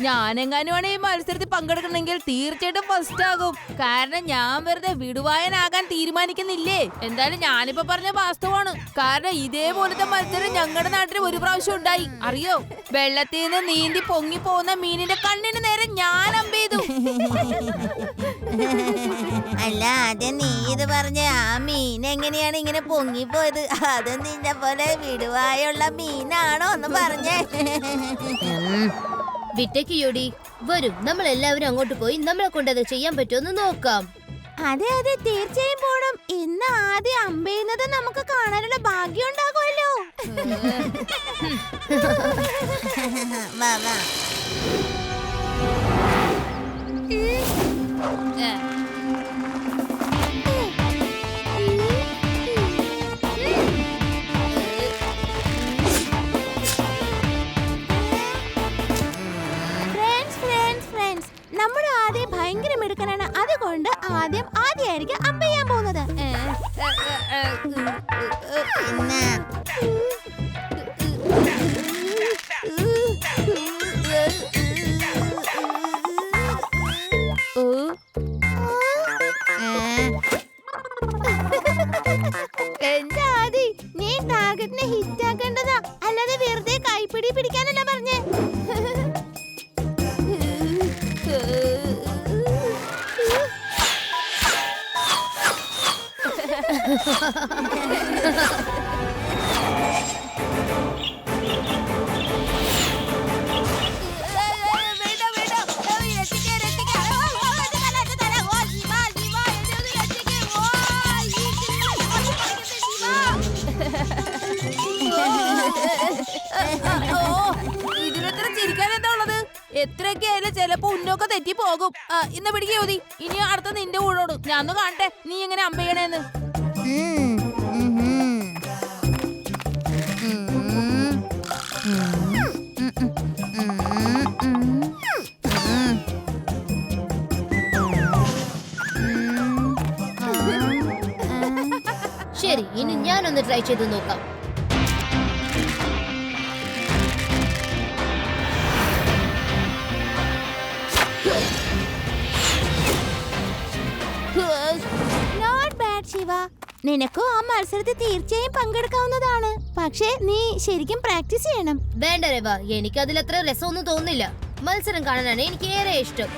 ഞാനെങ്ങാനുമാണ് ഈ മത്സരത്തിൽ പങ്കെടുക്കണമെങ്കിൽ തീർച്ചയായിട്ടും ഫസ്റ്റ് ആകും. കാരണം ഞാൻ വെറുതെ വിടുവായനാകാൻ തീരുമാനിക്കുന്നില്ലേ. എന്തായാലും ഞാനിപ്പോ പറഞ്ഞ വാസ്തവമാണ്. കാരണം ഇതേപോലത്തെ മത്സരം ഞങ്ങളുടെ നാട്ടിൽ ഒരു പ്രാവശ്യം ഉണ്ടായി. അറിയോ? വെള്ളത്തിൽ നിന്ന് നീന്തി പൊങ്ങി പോകുന്ന മീനിന്റെ കണ്ണിന് നേരെ ഞാൻ അമ്പെയ്തു. അല്ല, ആദ്യം നീ ഇത് പറഞ്ഞ ആ മീൻ എങ്ങനെയാണ് ഇങ്ങനെ പൊങ്ങിപ്പോയത്? അത് നിന്നെ പോലെ വിടുവായുള്ള മീനാണോ എന്ന് പറഞ്ഞേ? വിട്ടേക്കിയോടി, വരും. നമ്മൾ എല്ലാവരും അങ്ങോട്ട് പോയി നമ്മളെ കൊണ്ടത് ചെയ്യാൻ പറ്റുമെന്ന് നോക്കാം. അതെ അതെ, തീർച്ചയായും പോണം. ഇന്ന് ആദ്യം അമ്പെയ്യുന്നത് നമുക്ക് കാണാനുള്ള ഭാഗ്യം ഉണ്ടാകുമല്ലോ. നമ്മുടെ ആദ്യം ഭയങ്കര മിടുക്കനാണ്. അതുകൊണ്ട് ആദ്യമായിരിക്കും അമ്പെയ്യാൻ പോകുന്നത്. എന്താ ആദി, നീ ടാർഗറ്റിനെ ഹിറ്റ് ആക്കേണ്ടതാ, അല്ലാതെ വെറുതെ കൈപ്പിടി പിടിക്കാനല്ല പറഞ്ഞേ. ഇതിനെത്ര ചിരിക്കാൻ എന്താ ഉള്ളത്? എത്രയൊക്കെ ആയാലും ചിലപ്പോ ഉന്നൊക്കെ തെറ്റി പോകും. ഇന്ന് പിടിക്കുക യോതി. ഇനി അടുത്ത നിന്റെ കൂടോട്. ഞാനൊന്ന് കാണട്ടെ നീ എങ്ങനെ അമ്പെയ്യണേന്ന്. ശരി, ഇനി ഞാനൊന്ന് ട്രൈ ചെയ്ത് നോക്കാം. Not bad Shiva. നിനക്കും ആ മത്സരത്തിൽ തീർച്ചയായും പങ്കെടുക്കാവുന്നതാണ്. പക്ഷേ നീ ശരിക്കും പ്രാക്ടീസ് ചെയ്യണം. വേണ്ട രവ, എനിക്ക് അതിലത്ര രസമൊന്നും തോന്നുന്നില്ല. മത്സരം കാണാനാണ് എനിക്ക് ഏറെ ഇഷ്ടം.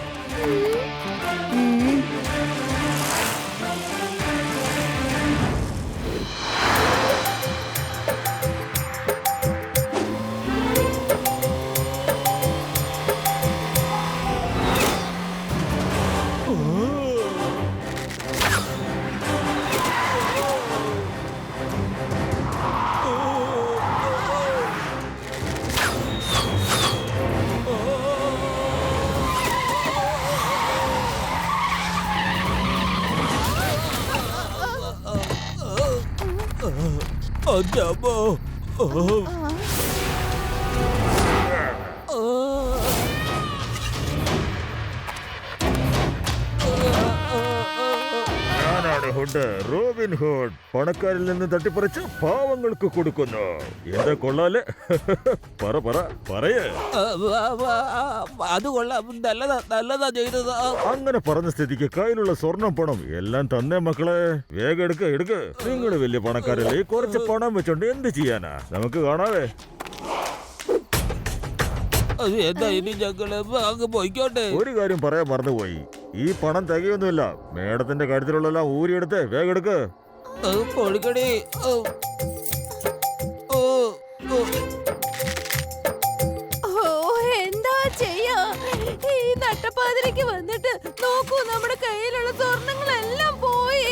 ഞാനാണ് ഹുഡ്, റോബിൻ ഹുഡ്. പണക്കാരിൽ നിന്ന് തട്ടിപ്പറിച്ച് പാവങ്ങൾക്ക് കൊടുക്കുന്നു. എന്താ കൊള്ളാല്? പറയേ. അത് കൊള്ളാം, നല്ലതാ ചെയ്തത്. അങ്ങനെ പറഞ്ഞ സ്ഥിതിക്ക് കയ്യിലുള്ള സ്വർണം പണം എല്ലാം തന്നെ മക്കളെ. വേഗം എടുക്ക്. നിങ്ങൾ വലിയ പണക്കാരല്ലേ, കുറച്ച് പണം വെച്ചോണ്ട് എന്ത് ചെയ്യാനാ? നമുക്ക് കാണാവേ. എന്താ ഇനി ഞങ്ങള് അങ്ങ് പോയിക്കോട്ടെ. ഒരു കാര്യം പറയാൻ മറന്നുപോയി. ഈ പണം തികയൊന്നുമില്ല. മേഡത്തിന്റെ കാര്യത്തിലുള്ളെല്ലാം ഊരിയെടുത്ത് വേഗം എടുക്ക്. കൊടുക്കടി. എന്താ ചെയ്യാ? ഈ നട്ടപ്പാതിരക്ക് വന്നിട്ട് നോക്കൂ, നമ്മുടെ കയ്യിലുള്ള സ്വർണങ്ങളെല്ലാം പോയി.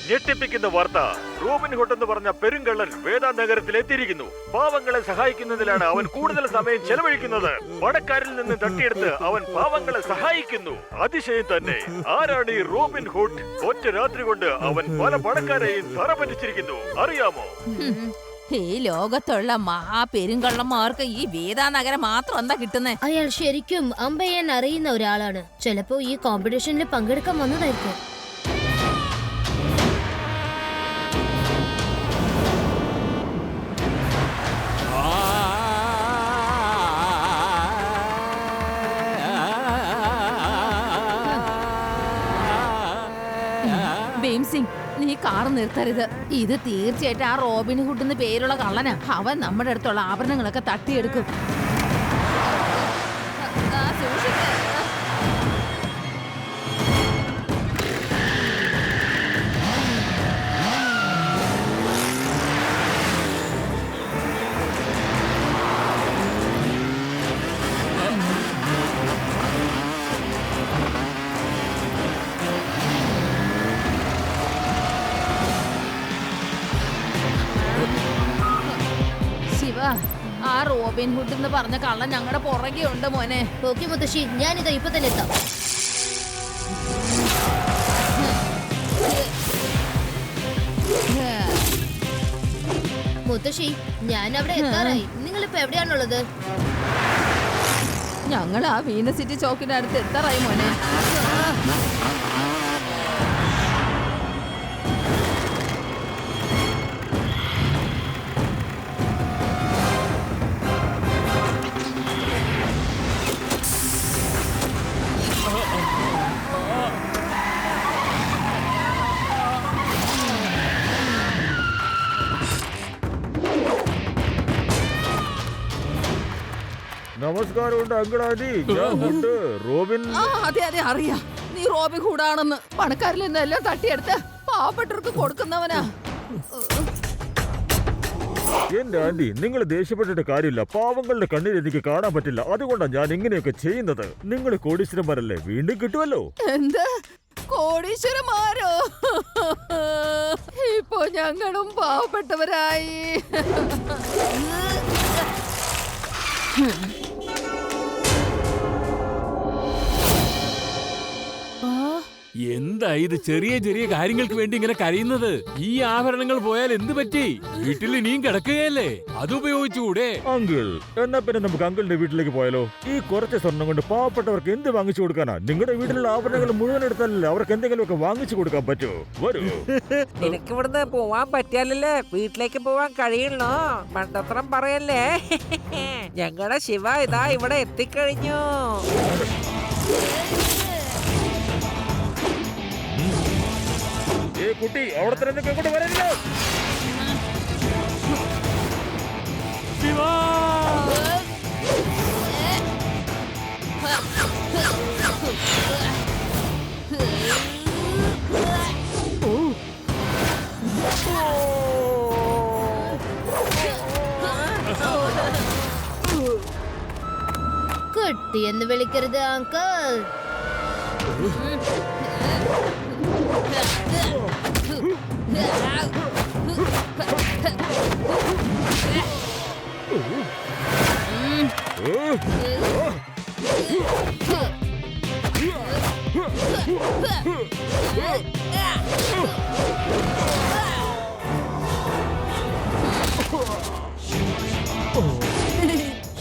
ഞെട്ടിപ്പിക്കുന്ന വാർത്ത. റോബിൻഹുഡ് എന്ന് പറഞ്ഞ പെരുങ്കള്ളൻ വേദ നഗരത്തിൽ എത്തിയിരിക്കുന്നു. പാവങ്ങളെ സഹായിക്കുന്നതിലാണ് അവൻ കൂടുതൽ സമയം ചെലവഴിക്കുന്നത്. പണക്കാരിൽ നിന്ന് തട്ടിയെടുത്ത് അവൻ പാവങ്ങളെ സഹായിക്കുന്നു. അതിശയം തന്നെ. ആരാണ് ഈ റോബിൻഹുഡ്? ഒറ്റ രാത്രി കൊണ്ട് അവൻ പല പണക്കാരെയും തറപറ്റിച്ചിരിക്കുന്നു. അറിയാമോ? ഈ ലോകത്തുള്ള മഹാപെരുങ്കള്ളന്മാർക്ക് ഈ വേദാനഗരം മാത്രം എന്താ കിട്ടുന്നേ? അയാൾ ശരിക്കും അമ്പയ്യാൻ അറിയുന്ന ഒരാളാണ്. ചിലപ്പോ ഈ കോമ്പറ്റീഷനിൽ പങ്കെടുക്കാൻ വന്നതായിരിക്കും. ഭീംസിംഗ്, നീ കാർ നിർത്തരുത്. ഇത് തീർച്ചയായിട്ടും ആ റോബിൻഹുഡ് എന്ന് പേരുള്ള കള്ളനാ. അവൻ നമ്മുടെ അടുത്തുള്ള ആഭരണങ്ങളൊക്കെ തട്ടിയെടുക്കും. സൂക്ഷിക്ക്. ശിവ, ആ റോബിൻഹുഡ് എന്ന് പറഞ്ഞ കള്ളൻ ഞങ്ങളുടെ പുറകെ ഉണ്ട് മോനെ. ഓക്കെ മുത്തശ്ശി, ഞാനിതാ ഇപ്പൊ തന്നെ എത്താം. മുത്തശ്ശി, ഞാൻ അവിടെ എത്താറായി. നിങ്ങളിപ്പോ എവിടെയാണുള്ളത്? ഞങ്ങൾ ആ വീനസ് സിറ്റി ചോക്കിന്റെ അടുത്ത് എത്താറായി മോനെ. നമസ്കാരമുണ്ട് അങ്കിളാജി. ഞാൻ ഹുഡ് റോബിൻ. അതെ അതെ അറിയാം, നീ റോബിൻ ഹുഡാണെന്ന്. പണക്കാരിൽ നിന്നെല്ലാം തട്ടിയെടുത്ത് പാവപ്പെട്ടവർക്ക് കൊടുക്കുന്നവനാ. എന്റെ ആന്റി, നിങ്ങൾ ദേഷ്യപ്പെട്ടിട്ട് കാര്യമില്ല. പാവങ്ങളുടെ കണ്ണിൽ എനിക്ക് കാണാൻ പറ്റില്ല. അതുകൊണ്ടാണ് ഞാൻ ഇങ്ങനെയൊക്കെ ചെയ്യുന്നത്. നിങ്ങൾ കോടീശ്വരന്മാരല്ലേ, വീണ്ടും കിട്ടുമല്ലോ. എന്ത് കോടീശ്വരന്മാരോ? ഇപ്പൊ ഞങ്ങളും പാവപ്പെട്ടവരായി. എന്താ ഇത് ചെറിയ ചെറിയ കാര്യങ്ങൾക്ക് വേണ്ടി ഇങ്ങനെ കരയുന്നത്? ഈ ആഭരണങ്ങൾ പോയാൽ എന്ത് പറ്റി? വീട്ടിൽ ഇനിയും കിടക്കുകയല്ലേ, അത് ഉപയോഗിച്ചുകൂടെ? അങ്കിൾ, എന്നാ പിന്നെ നമുക്ക് അങ്കിളിന്റെ വീട്ടിലേക്ക് പോയാലോ? ഈ കുറച്ച് സ്വർണം കൊണ്ട് പാവപ്പെട്ടവർക്ക് എന്ത് വാങ്ങിച്ചു കൊടുക്കാനാ? നിങ്ങളുടെ വീട്ടിലുള്ള ആഭരണങ്ങൾ മുഴുവൻ എടുത്താലല്ലേ അവർക്ക് എന്തെങ്കിലുമൊക്കെ വാങ്ങിച്ചു കൊടുക്കാൻ പറ്റൂ. വരൂ. നിനക്ക് ഇവിടുന്ന് പോവാൻ പറ്റിയാലല്ലേ വീട്ടിലേക്ക് പോവാൻ കഴിയുള്ളൂ. മണ്ടത്രം പറയല്ലേ. ഞങ്ങളുടെ ശിവ ഇതാ ഇവിടെ എത്തിക്കഴിഞ്ഞു. ഏ കുട്ടി, അവിടെ തന്നെ നിൽക്ക്, ഇങ്ങോട്ട് വരരുത്. കുട്ടി എന്ന് വിളിക്കരുത് അങ്കിൾ.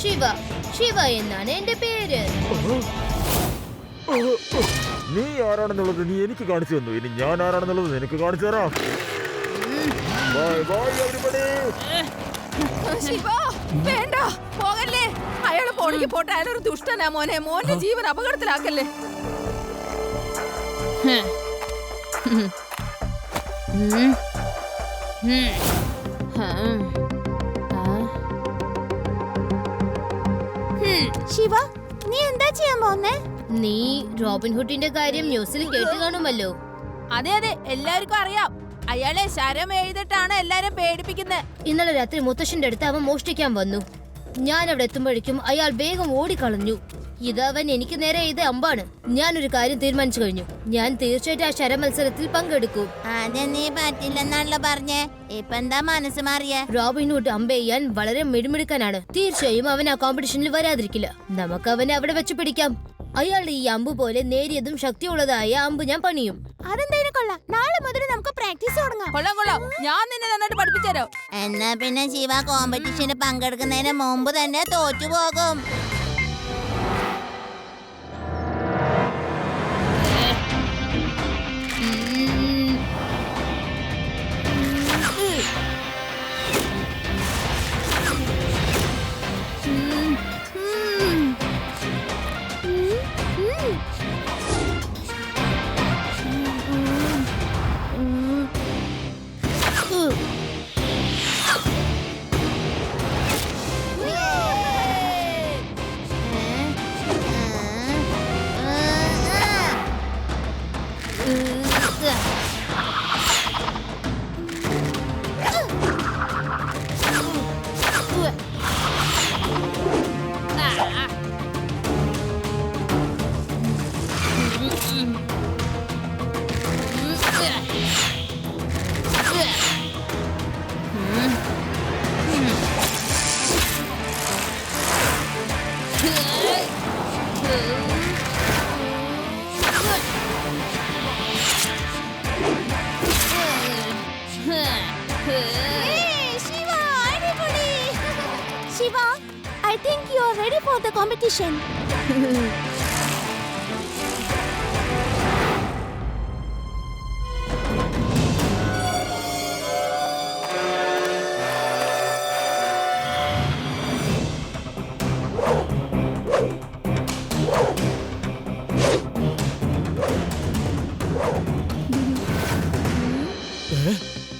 ശിവ, ശിവ എന്നാണ് എന്റെ പേര്. നീ ആരാണെന്നുള്ളത് നീ എനിക്ക് കാണിച്ചു തന്നു. ഇനി ഞാൻ ആരാണെന്നുള്ളത് നിനക്ക് കാണിച്ചു തരാം. Bye bye everybody. ശിവ, വേണ്ട, പോകല്ലേ. അയാള് പോണെങ്കിൽ പോട്ടെ. അയാളൊരു ദുഷ്ടനാ മോനെ. മോന്റെ ജീവൻ അപകടത്തിലാക്കല്ലേ. ശിവ, നീ എന്താ ചെയ്യാൻ പോന്നേ? നീ റോബിൻഹുഡിന്റെ കാര്യം ന്യൂസിൽ കേട്ട് കാണുമല്ലോ. അതെ അതെ, എല്ലാവർക്കും അറിയാം. അയാളെ ശരം എഴുതിട്ടാണ് എല്ലാരും പേടിപ്പിക്കുന്നത്. ഇന്നലെ രാത്രി മുത്തശ്ശന്റെ അടുത്ത് അവൻ മോഷ്ടിക്കാൻ വന്നു. ഞാൻ അവിടെ എത്തുമ്പോഴേക്കും അയാൾ വേഗം ഓടിക്കളഞ്ഞു. ഇത് അവൻ എനിക്ക് നേരെ ഇത് അമ്പാണ്. ഞാനൊരു കാര്യം തീരുമാനിച്ചു കഴിഞ്ഞു. ഞാൻ തീർച്ചയായിട്ടും ആ ശരമത്സരത്തിൽ പങ്കെടുക്കും. ആദ്യം നീ പറ്റില്ലെന്നാണല്ലോ പറഞ്ഞേ, ഇപ്പൊ എന്താ മനസ്സ് മാറിയേ? റോബിൻ ഹുഡ് അമ്പ ചെയ്യാൻ വളരെ മിടുമിടുക്കനാണ്. തീർച്ചയായും അവൻ ആ കോമ്പറ്റീഷനിൽ വരാതിരിക്കില്ല. നമുക്ക് അവനെ അവിടെ വെച്ച് പിടിക്കാം. അയാളുടെ ഈ അമ്പ് പോലെ നേരിയതും ശക്തിയുള്ളതായ അമ്പ് ഞാൻ പണിയും. അതെന്തായാലും കൊള്ളാം. നാളെ മുതൽ നമുക്ക് പ്രാക്ടീസ് തുടങ്ങാം. കൊള്ളാം കൊള്ളാം, ഞാൻ നിന്നെ നന്നായിട്ട് പഠിപ്പിച്ചുതരാം. എന്നാ പിന്നെ ശിവ കോമ്പറ്റീഷന് പങ്കെടുക്കുന്നതിന് മുമ്പ് തന്നെ തോറ്റു പോകും. Shiva, I think you are ready for the competition.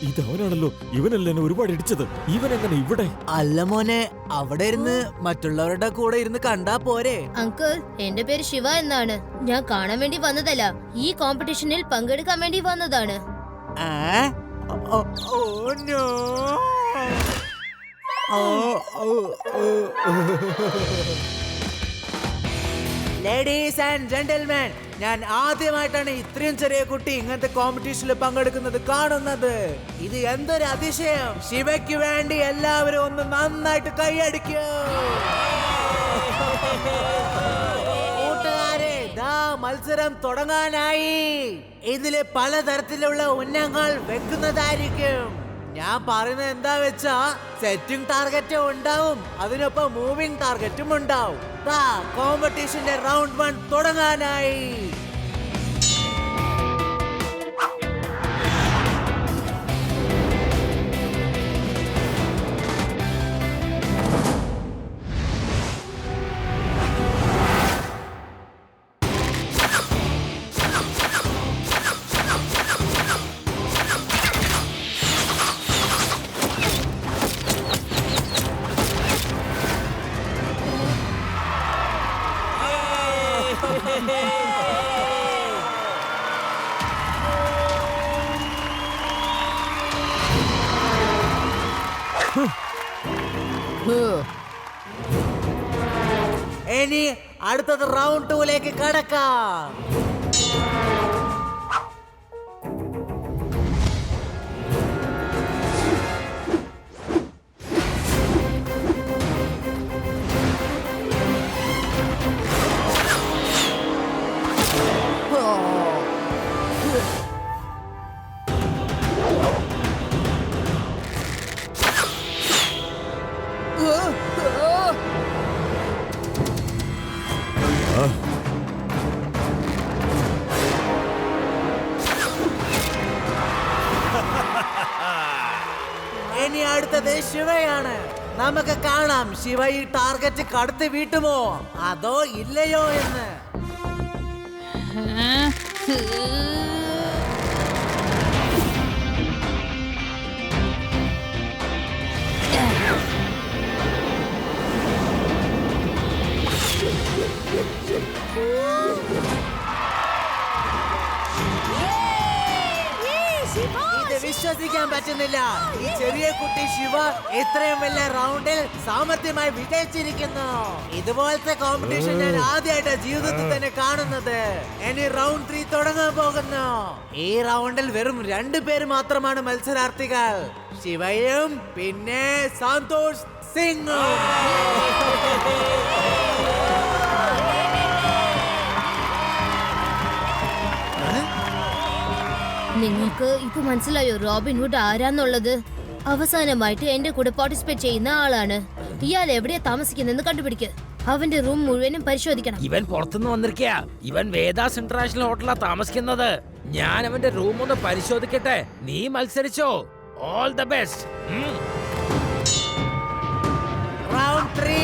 ഇതവനാണല്ലോ, ഇവനല്ലേ എന്നെ ഒരുപാട് ഇടിച്ചത്. ഇവനെങ്ങനെ ഇവിടെ? അല്ല മോനെ, അവിടെ ഇരുന്ന് മറ്റുള്ളവരുടെ കൂടെ ഇരുന്ന് കണ്ടാ പോരെ? അങ്കിൾ, എന്റെ പേര് ശിവ എന്നാണ്. ഞാൻ കാണാൻ വേണ്ടി വന്നതല്ല, ഈ കോമ്പറ്റീഷനിൽ പങ്കെടുക്കാൻ വേണ്ടി വന്നതാണ്. ലേഡീസ് ആൻഡ് ജെന്റിൽമാൻ, ഞാൻ ആദ്യമായിട്ടാണ് ഇത്രയും ചെറിയ കുട്ടി ഇങ്ങനത്തെ കോമ്പറ്റീഷനിൽ പങ്കെടുക്കുന്നത് കാണുന്നത്. ഇത് എന്തൊരു അതിശയം! ശിവയ്ക്ക് വേണ്ടി എല്ലാവരും ഒന്ന് നന്നായിട്ട് കൈയടിക്കൂ. കൂട്ടുകാരെ, ദാ മത്സരം തുടങ്ങാനായി. ഇതില് പലതരത്തിലുള്ള ഉന്നങ്ങൾ വെക്കുന്നതായിരിക്കും. ഞാൻ പറയുന്നത് എന്താ വെച്ചാ, സെറ്റിംഗ് ടാർഗറ്റ് ഉണ്ടാവും, അതിനൊപ്പം മൂവിംഗ് ടാർഗറ്റും ഉണ്ടാവും. കോമ്പറ്റീഷന്റെ റൗണ്ട് 1 തുടങ്ങാനായി. ഇനി അടുത്തത് റൗണ്ട് 2ലേക്ക് കടക്കാം. ഇനി അടുത്തത് ശിവയാണ്. നമുക്ക് കാണാം ശിവ ഈ ടാർഗറ്റ് കടത്തി വീട്ടുമോ അതോ ഇല്ലയോ എന്ന്. ഇത് വിശ്വസിക്കാൻ പറ്റുന്നില്ല. ഈ ചെറിയ കുട്ടി ശിവ ഇത്രയും വലിയ റൗണ്ടിൽ സാമർത്ഥ്യമായി വിജയിച്ചിരിക്കുന്നു. ഇതുപോലത്തെ കോമ്പറ്റീഷൻ ഞാൻ ആദ്യമായിട്ട് ജീവിതത്തിൽ തന്നെ കാണുന്നത്. ഇനി റൗണ്ട് 3 തുടങ്ങാൻ പോകുന്നു. ഈ റൗണ്ടിൽ വെറും 2 പേര് മാത്രമാണ് മത്സരാർത്ഥികൾ, ശിവയും പിന്നെ സന്തോഷ് സിംഗും. നിങ്ങൾക്ക് ഇപ്പൊ മനസ്സിലായോ റോബിൻ ഹുഡ് ആരാന്നുള്ളത്? അവസാനമായിട്ട് എന്റെ കൂടെ പാർട്ടിസിപ്പേറ്റ് ചെയ്യുന്ന ആളാണ്. ഇയാൾ എവിടെയാ താമസിക്കുന്നെന്ന് കണ്ടുപിടിക്ക്. അവന്റെ റൂം മുഴുവനും പരിശോധിക്കണം. ഇവൻ പുറത്തുനിന്ന് വന്നിരിക്കുക. ഇവൻ വേദാസ് ഇന്റർനാഷണൽ ഹോട്ടലിലാ താമസിക്കുന്നത്. ഞാൻ അവന്റെ റൂം ഒന്ന് പരിശോധിക്കട്ടെ. നീ മത്സരിച്ചോ? All the best. റൗണ്ട് 3.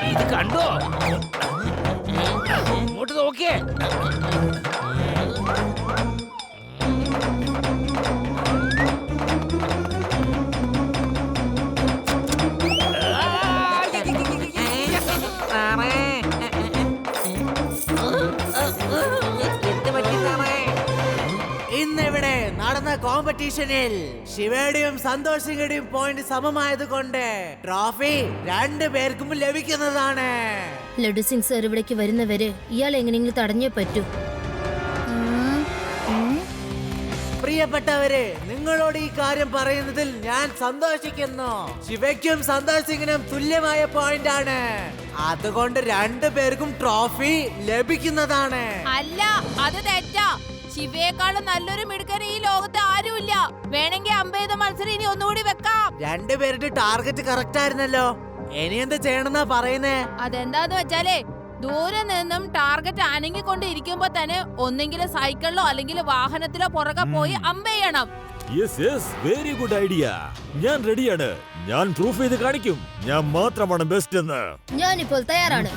ഇത് കണ്ടോ? ഇങ്ങോട്ട് നോക്കിയേ. ഇന്നിവിടെ നടന്ന കോമ്പറ്റീഷനിൽ ശിവയുടെയും സന്തോഷ് സിംഗിന്റെയും പോയിന്റ് സമമായതുകൊണ്ട് ട്രോഫി 2 പേർക്കും ലഭിക്കുന്നതാണ്. ലഡു സിംഗ് സർ ഇവിടേക്ക് വരുന്നവരെ ഇയാൾ എങ്ങനെയെങ്കിലും തടഞ്ഞേ പറ്റൂ. പ്രിയപ്പെട്ടവരെ, നിങ്ങളോട് ഈ കാര്യം പറയുന്നതിൽ ഞാൻ സന്തോഷിക്കുന്നു. ശിവയ്ക്കും സന്തോഷ് സിംഗിനും തുല്യമായ പോയിന്റ് ആണ്. അതുകൊണ്ട് 2 പേർക്കും ട്രോഫി ലഭിക്കുന്നതാണ്. അല്ല, അത് തെറ്റാ. ശിവയെക്കാളും നല്ലൊരു മിടുക്കൻ ഈ ലോകത്ത് ആരുമില്ല. വേണമെങ്കിൽ അമ്പെയ്ത മത്സരം ഇനി ഒന്നുകൂടി വെക്കാം. 2 പേരുടെ ടാർഗറ്റ് കറക്റ്റ് ആയിരുന്നല്ലോ. ഇനി എന്ത് ചെയ്യണമെന്നാ പറയുന്നേ? അതെന്താന്ന് വെച്ചാലേ, ദൂരെ നിന്നും ടാർഗറ്റ് അനങ്ങിക്കൊണ്ട് ഇരിക്കുമ്പോ തന്നെ ഒന്നെങ്കിൽ സൈക്കിളിലോ അല്ലെങ്കിൽ വാഹനത്തിലോ പുറകെ പോയി അമ്പെയ്യണം. Very good idea. ഞാൻ റെഡിയാണ്. ഞാൻ പ്രൂഫ് ചെയ്ത് കാണിക്കും ഞാൻ മാത്രമാണ് ബെസ്റ്റ് എന്ന്. ഞാനിപ്പോൾ തയ്യാറാണ്.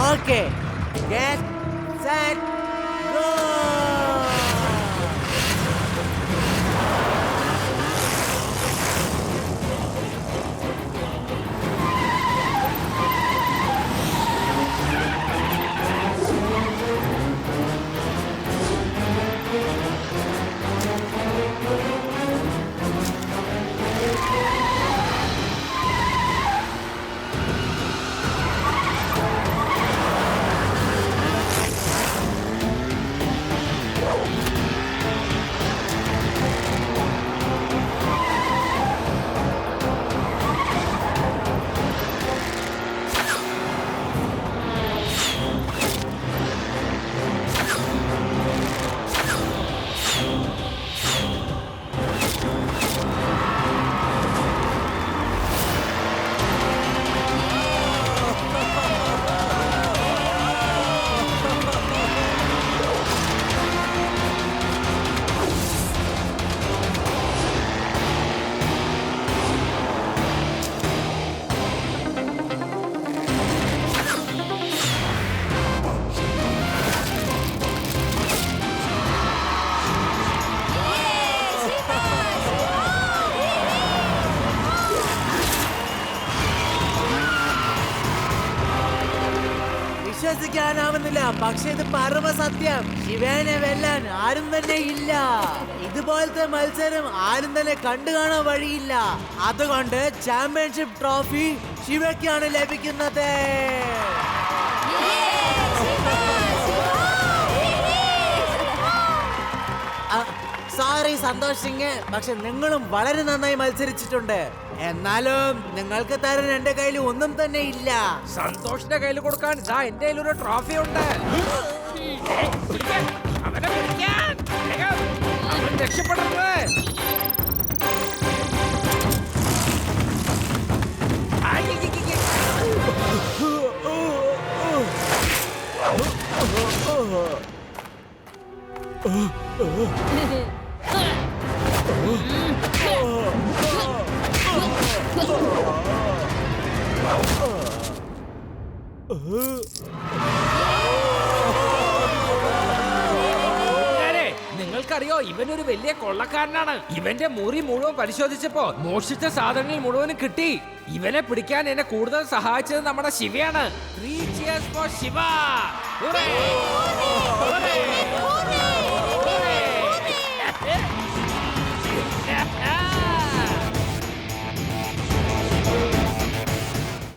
Okay, get set, go! വിശ്വസിക്കാനാവുന്നില്ല, പക്ഷെ ഇത് പരമസത്യം. ശിവനെ വെല്ലാൻ ആരും തന്നെ ഇല്ല. ഇതുപോലത്തെ മത്സരം ആരും തന്നെ കണ്ടു കാണാൻ വഴിയില്ല. അതുകൊണ്ട് ചാമ്പ്യൻഷിപ്പ് ട്രോഫി ശിവയ്ക്കാണ് ലഭിക്കുന്നത്. സോറി സന്തോഷ് സിംഗ്, പക്ഷെ നിങ്ങളും വളരെ നന്നായി മത്സരിച്ചിട്ടുണ്ട്. എന്നാലും നിങ്ങൾക്ക് തരാൻ എന്റെ കയ്യിൽ ഒന്നും തന്നെ ഇല്ല. സന്തോഷിന്റെ കയ്യിൽ കൊടുക്കാൻ ഇതാ എന്റെ കയ്യിൽ ഒരു ട്രോഫി ഉണ്ട്. അവനെ പിടിക്കാൻ. വേഗം. അവൻ രക്ഷപ്പെടരുത്. നിങ്ങൾക്കറിയോ, ഇവനൊരു വലിയ കൊള്ളക്കാരനാണ്. ഇവന്റെ മുറി മുഴുവൻ പരിശോധിച്ചപ്പോ മോഷ്ടിച്ച സാധനങ്ങൾ മുഴുവനും കിട്ടി. ഇവനെ പിടിക്കാൻ എന്നെ കൂടുതൽ സഹായിച്ചത് നമ്മുടെ ശിവയാണ്. 3 cheers for Shiva. Hooray! Hooray!